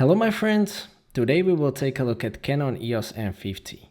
Hello my friends, today we will take a look at Canon EOS M50.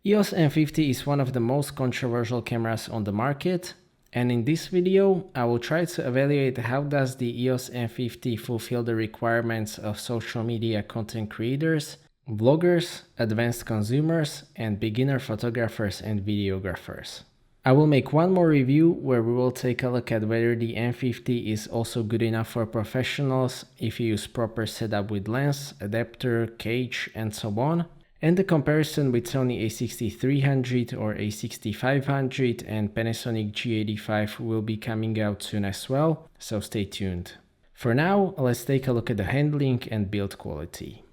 EOS M50 is one of the most controversial cameras on the market, and in this video I will try to evaluate how does the EOS M50 fulfill the requirements of social media content creators, vloggers, advanced consumers, and beginner photographers and videographers. I will make one more review where we will take a look at whether the M50 is also good enough for professionals if you use proper setup with lens, adapter, cage, and so on, and the comparison with Sony a6300 or a6500 and Panasonic G85 will be coming out soon as well, so stay tuned. For now, let's take a look at the handling and build quality.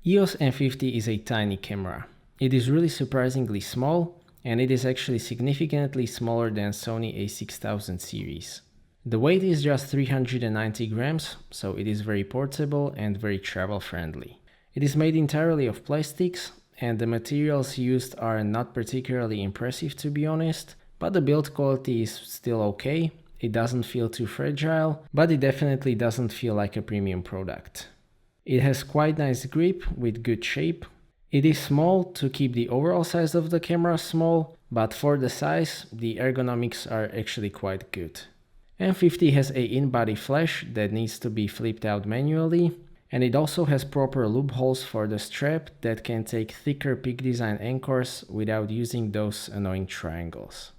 EOS M50 is a tiny camera. It is really surprisingly small, and it is actually significantly smaller than Sony a6000 series. The weight is just 390 grams, so it is very portable and very travel friendly. It is made entirely of plastics, and the materials used are not particularly impressive to be honest, but the build quality is still okay. It doesn't feel too fragile, but it definitely doesn't feel like a premium product. It has quite nice grip with good shape. It is small to keep the overall size of the camera small, but for the size, the ergonomics are actually quite good. M50 has a in-body flash that needs to be flipped out manually, and it also has proper loopholes for the strap that can take thicker peak design anchors without using those annoying triangles.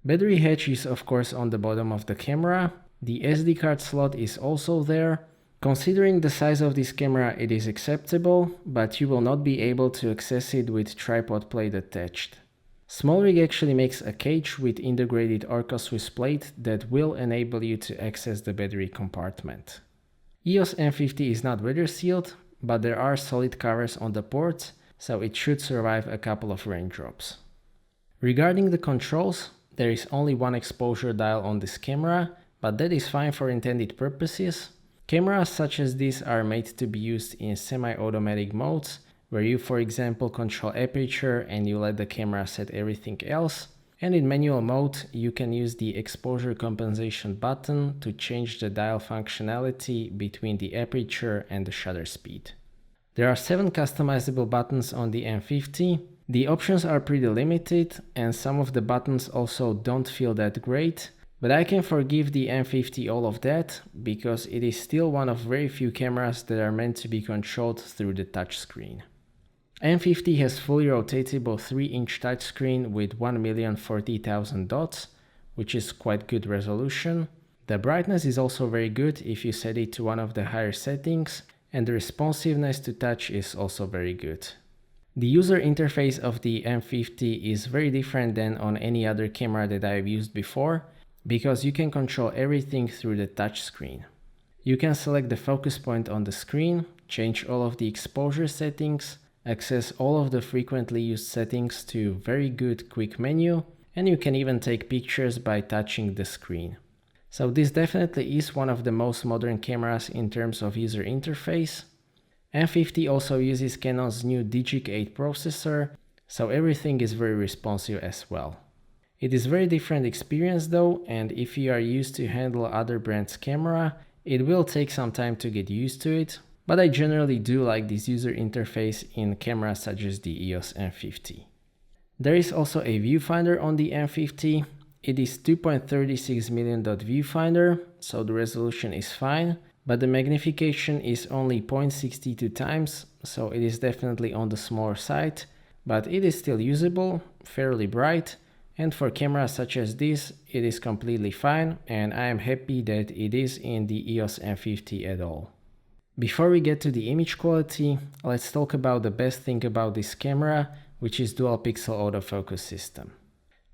Battery hatch is of course on the bottom of the camera. The SD card slot is also there. Considering the size of this camera, it is acceptable, but you will not be able to access it with tripod plate attached. SmallRig actually makes a cage with integrated Orca Swiss plate that will enable you to access the battery compartment. EOS M50 is not weather sealed, but there are solid covers on the ports, so it should survive a couple of raindrops. Regarding the controls, there is only one exposure dial on this camera, but that is fine for intended purposes. Cameras such as these are made to be used in semi-automatic modes, where you for example control aperture and you let the camera set everything else, and in manual mode you can use the exposure compensation button to change the dial functionality between the aperture and the shutter speed. There are 7 customizable buttons on the M50. The options are pretty limited and some of the buttons also don't feel that great. But I can forgive the M50 all of that, because it is still one of very few cameras that are meant to be controlled through the touchscreen. M50 has fully rotatable 3-inch touchscreen with 1,040,000 dots, which is quite good resolution. The brightness is also very good if you set it to one of the higher settings, and the responsiveness to touch is also very good. The user interface of the M50 is very different than on any other camera that I have used before, because you can control everything through the touch screen. You can select the focus point on the screen, change all of the exposure settings, access all of the frequently used settings to very good quick menu, and you can even take pictures by touching the screen. So this definitely is one of the most modern cameras in terms of user interface. M50 also uses Canon's new Digic 8 processor, so everything is very responsive as well. It is a very different experience though, and if you are used to handle other brands' camera, it will take some time to get used to it, but I generally do like this user interface in cameras such as the EOS M50. There is also a viewfinder on the M50. It is 2.36 million dot viewfinder, so the resolution is fine, but the magnification is only 0.62 times, so it is definitely on the smaller side, but it is still usable, fairly bright. And for cameras such as this, it is completely fine, and I am happy that it is in the EOS M50 at all. Before we get to the image quality, let's talk about the best thing about this camera, which is dual pixel autofocus system.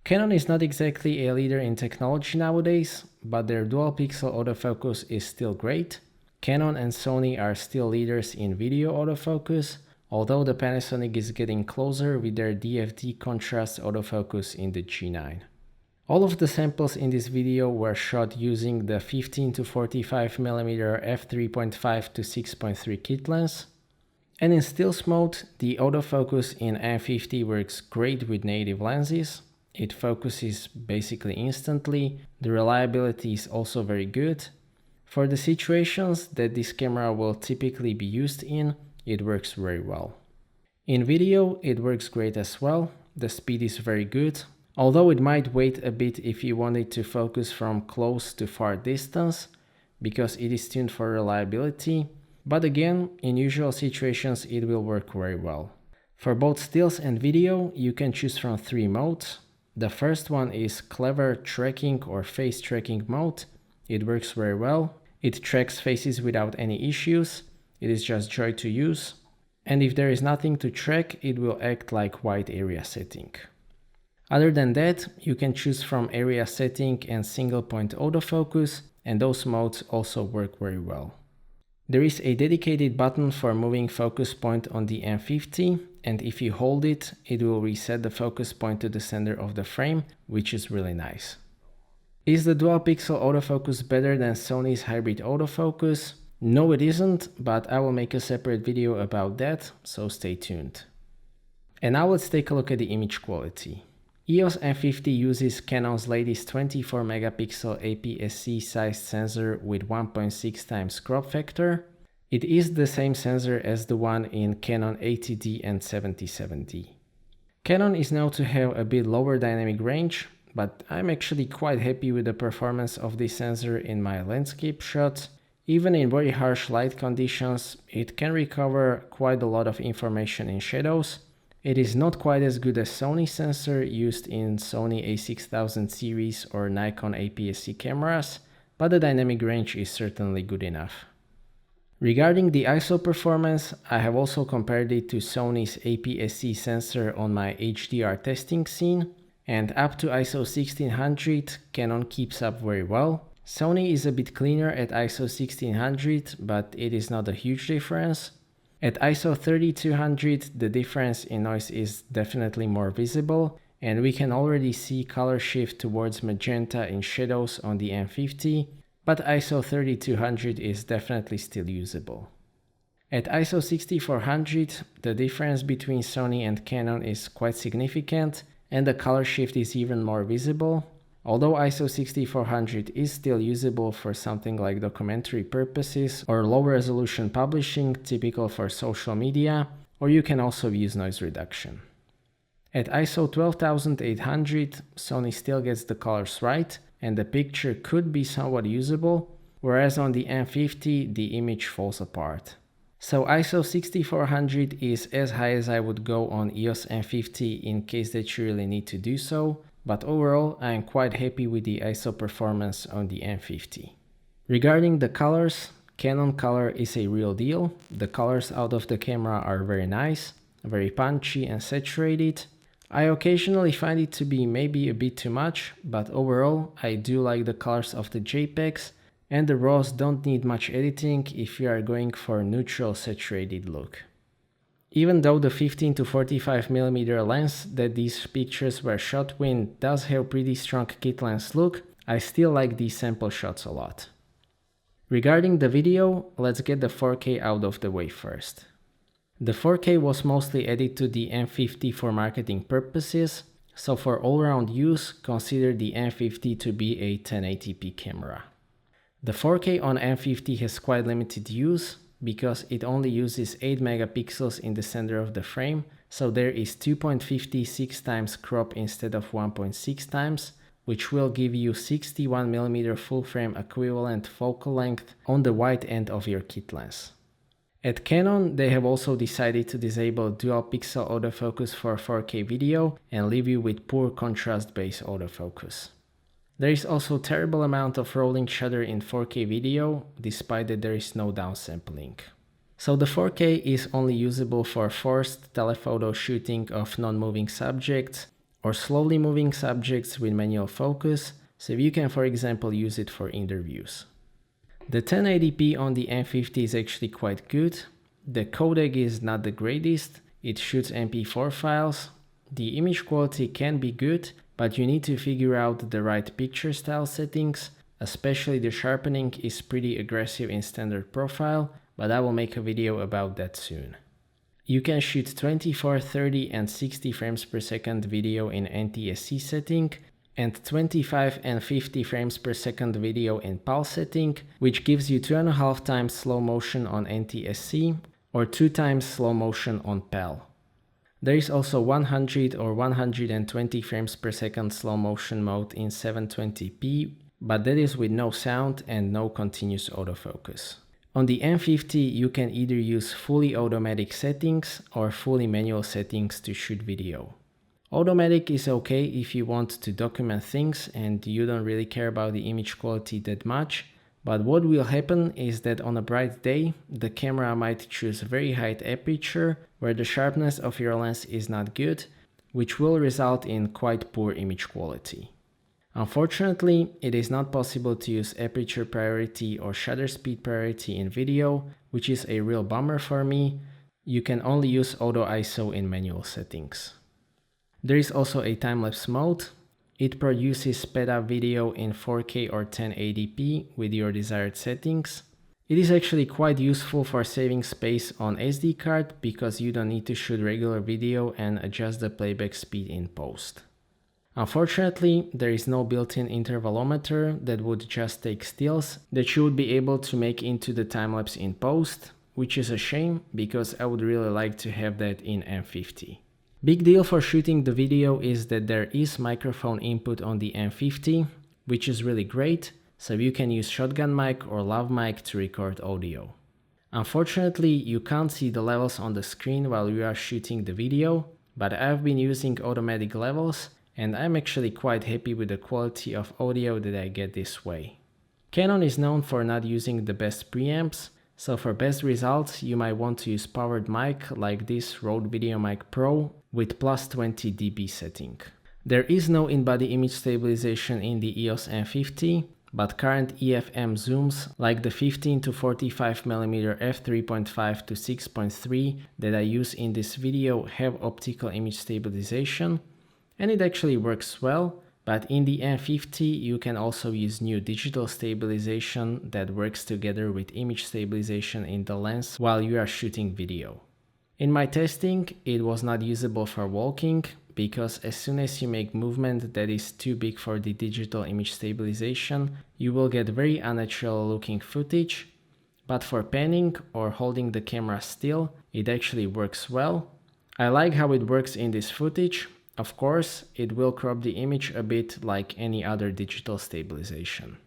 Canon is not exactly a leader in technology nowadays, but their dual pixel autofocus is still great. Canon and Sony are still leaders in video autofocus, although the Panasonic is getting closer with their DFD contrast autofocus in the G9. All of the samples in this video were shot using the 15 to 45mm f3.5 to 6.3 kit lens. And in stills mode, the autofocus in M50 works great with native lenses. It focuses basically instantly, the reliability is also very good. For the situations that this camera will typically be used in, it works very well. In video, it works great as well. The speed is very good, although it might wait a bit if you want it to focus from close to far distance, because it is tuned for reliability. But again, in usual situations, it will work very well. For both stills and video, you can choose from 3 modes. The first one is clever tracking or face tracking mode. It works very well. It tracks faces without any issues. It is just joy to use. And if there is nothing to track, it will act like wide area setting. Other than that, you can choose from area setting and single point autofocus, and those modes also work very well. There is a dedicated button for moving focus point on the M50, and if you hold it, it will reset the focus point to the center of the frame, which is really nice. Is the dual pixel autofocus better than Sony's hybrid autofocus? No, it isn't, but I will make a separate video about that, so stay tuned. And now let's take a look at the image quality. EOS M50 uses Canon's latest 24 megapixel APS-C sized sensor with 1.6 times crop factor. It is the same sensor as the one in Canon 80D and 77D. Canon is known to have a bit lower dynamic range, but I'm actually quite happy with the performance of this sensor in my landscape shots. Even in very harsh light conditions, it can recover quite a lot of information in shadows. It is not quite as good as Sony sensor used in Sony a6000 series or Nikon APS-C cameras, but the dynamic range is certainly good enough. Regarding the ISO performance, I have also compared it to Sony's APS-C sensor on my HDR testing scene, and up to ISO 1600, Canon keeps up very well. Sony is a bit cleaner at ISO 1600, but it is not a huge difference. At ISO 3200, the difference in noise is definitely more visible, and we can already see color shift towards magenta in shadows on the M50, but ISO 3200 is definitely still usable. At ISO 6400, the difference between Sony and Canon is quite significant, and the color shift is even more visible. Although ISO 6400 is still usable for something like documentary purposes or low resolution publishing typical for social media, or you can also use noise reduction. At ISO 12800, Sony still gets the colors right and the picture could be somewhat usable, whereas on the M50 the image falls apart. So ISO 6400 is as high as I would go on EOS M50 in case that you really need to do so. But overall, I am quite happy with the ISO performance on the M50. Regarding the colors, Canon color is a real deal. The colors out of the camera are very nice, very punchy and saturated. I occasionally find it to be maybe a bit too much, but overall I do like the colors of the JPEGs, and the RAWs don't need much editing if you are going for a neutral saturated look. Even though the 15 to 45mm lens that these pictures were shot with does have pretty strong kit lens look, I still like these sample shots a lot. Regarding the video, let's get the 4K out of the way first. The 4K was mostly added to the M50 for marketing purposes, so for all-round use, consider the M50 to be a 1080p camera. The 4K on M50 has quite limited use, because it only uses 8 megapixels in the center of the frame, so there is 2.56 times crop instead of 1.6 times, which will give you 61mm full frame equivalent focal length on the wide end of your kit lens. At Canon, they have also decided to disable dual pixel autofocus for 4K video and leave you with poor contrast based autofocus. There is also a terrible amount of rolling shutter in 4K video, despite that there is no downsampling. So the 4K is only usable for forced telephoto shooting of non-moving subjects or slowly moving subjects with manual focus, so you can for example use it for interviews. The 1080p on the M50 is actually quite good. The codec is not the greatest, it shoots MP4 files. The image quality can be good, but you need to figure out the right picture style settings, especially the sharpening is pretty aggressive in standard profile, but I will make a video about that soon. You can shoot 24, 30 and 60 frames per second video in NTSC setting, and 25 and 50 frames per second video in PAL setting, which gives you 2.5 times slow motion on NTSC or 2 times slow motion on PAL. There is also 100 or 120 frames per second slow motion mode in 720p, but that is with no sound and no continuous autofocus. On the M50 you can either use fully automatic settings or fully manual settings to shoot video. Automatic is okay if you want to document things and you don't really care about the image quality that much, but what will happen is that on a bright day the camera might choose very high aperture where the sharpness of your lens is not good, which will result in quite poor image quality. Unfortunately, it is not possible to use aperture priority or shutter speed priority in video, which is a real bummer for me. You can only use auto ISO in manual settings. There is also a time-lapse mode. It produces sped up video in 4K or 1080p with your desired settings. It is actually quite useful for saving space on SD card because you don't need to shoot regular video and adjust the playback speed in post. Unfortunately, there is no built-in intervalometer that would just take stills that you would be able to make into the time-lapse in post, which is a shame because I would really like to have that in M50. Big deal for shooting the video is that there is microphone input on the M50, which is really great, so you can use shotgun mic or lav mic to record audio. Unfortunately, you can't see the levels on the screen while you are shooting the video, but I've been using automatic levels and I'm actually quite happy with the quality of audio that I get this way. Canon is known for not using the best preamps, so for best results you might want to use powered mic like this Rode VideoMic Pro with plus 20 dB setting. There is no in-body image stabilization in the EOS M50, but current EFM zooms like the 15 to 45mm f3.5 to 6.3 that I use in this video have optical image stabilization, and it actually works well, but in the M50 you can also use new digital stabilization that works together with image stabilization in the lens while you are shooting video. In my testing, it was not usable for walking because as soon as you make movement that is too big for the digital image stabilization, you will get very unnatural looking footage, but for panning or holding the camera still, it actually works well. I like how it works in this footage. Of course, it will crop the image a bit like any other digital stabilization.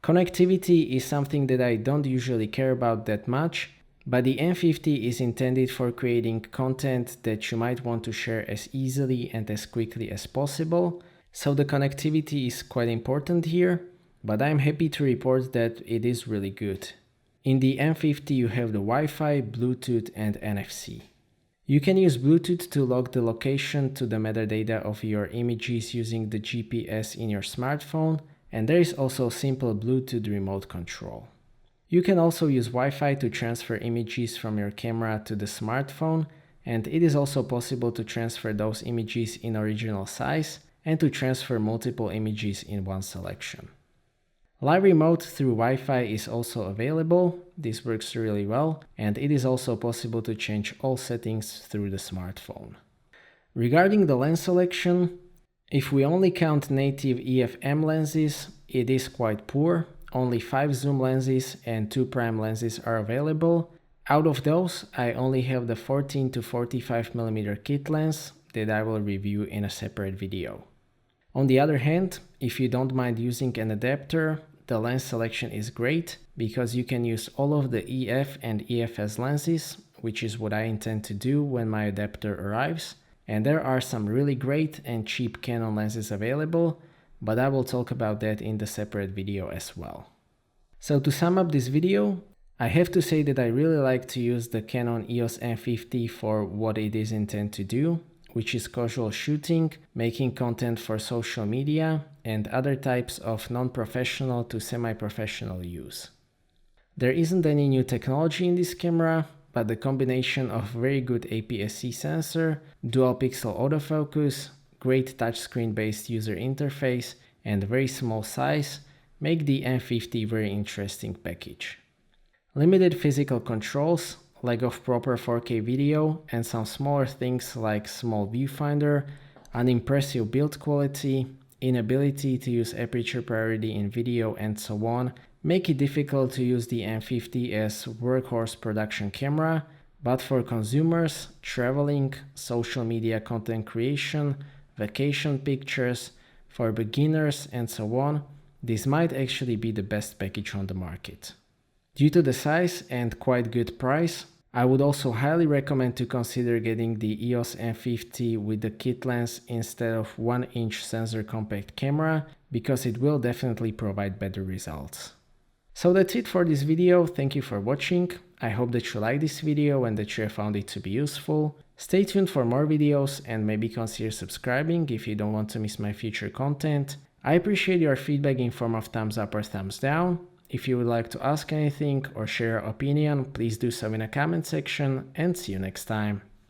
Connectivity is something that I don't usually care about that much, but the M50 is intended for creating content that you might want to share as easily and as quickly as possible, so the connectivity is quite important here, but I'm happy to report that it is really good. In the M50 you have the Wi-Fi, Bluetooth and NFC. You can use Bluetooth to log the location to the metadata of your images using the GPS in your smartphone, and there is also simple Bluetooth remote control. You can also use Wi-Fi to transfer images from your camera to the smartphone, and it is also possible to transfer those images in original size and to transfer multiple images in one selection. Live remote through Wi-Fi is also available. This works really well, and it is also possible to change all settings through the smartphone. Regarding the lens selection, if we only count native EFM lenses, it is quite poor. Only 5 zoom lenses and 2 prime lenses are available. Out of those, I only have the 14 to 45mm kit lens that I will review in a separate video. On the other hand, if you don't mind using an adapter, the lens selection is great because you can use all of the EF and EFS lenses, which is what I intend to do when my adapter arrives. And there are some really great and cheap Canon lenses available, but I will talk about that in the separate video as well. So to sum up this video, I have to say that I really like to use the Canon EOS M50 for what it is intended to do, which is casual shooting, making content for social media, and other types of non-professional to semi-professional use. There isn't any new technology in this camera, but the combination of very good APS-C sensor, dual pixel autofocus, great touchscreen based user interface, and very small size make the M50 very interesting package. Limited physical controls, lack of proper 4K video, and some smaller things like small viewfinder, unimpressive build quality, inability to use aperture priority in video and so on make it difficult to use the M50 as workhorse production camera, but for consumers, traveling, social media content creation, vacation pictures, for beginners and so on, this might actually be the best package on the market. Due to the size and quite good price, I would also highly recommend to consider getting the EOS M50 with the kit lens instead of 1-inch sensor compact camera, because it will definitely provide better results. So that's it for this video. Thank you for watching. I hope that you liked this video and that you have found it to be useful. Stay tuned for more videos and maybe consider subscribing if you don't want to miss my future content. I appreciate your feedback in form of thumbs up or thumbs down. If you would like to ask anything or share your opinion, please do so in the comment section, and see you next time.